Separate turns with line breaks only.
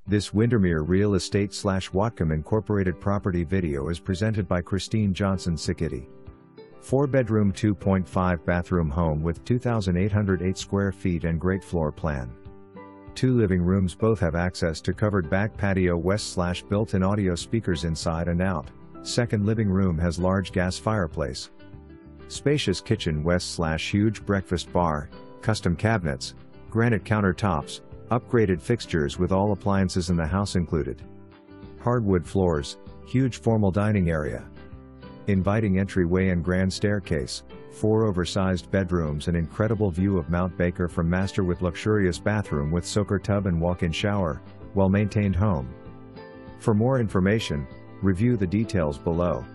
This Windermere Real Estate / Whatcom Incorporated property video is presented by Christine Johnson Cicchitti. 4-bedroom 2.5 bathroom home with 2,808 square feet and great floor plan. 2 living rooms both have access to covered back patio west / built-in audio speakers inside and out. Second living room has large gas fireplace. Spacious kitchen west / huge breakfast bar, custom cabinets, granite countertops, upgraded fixtures with all appliances in the house included. Hardwood floors, huge formal dining area. Inviting entryway and grand staircase, 4 oversized bedrooms and incredible view of Mount Baker from master with luxurious bathroom with soaker tub and walk-in shower, well-maintained home. For more information, review the details below.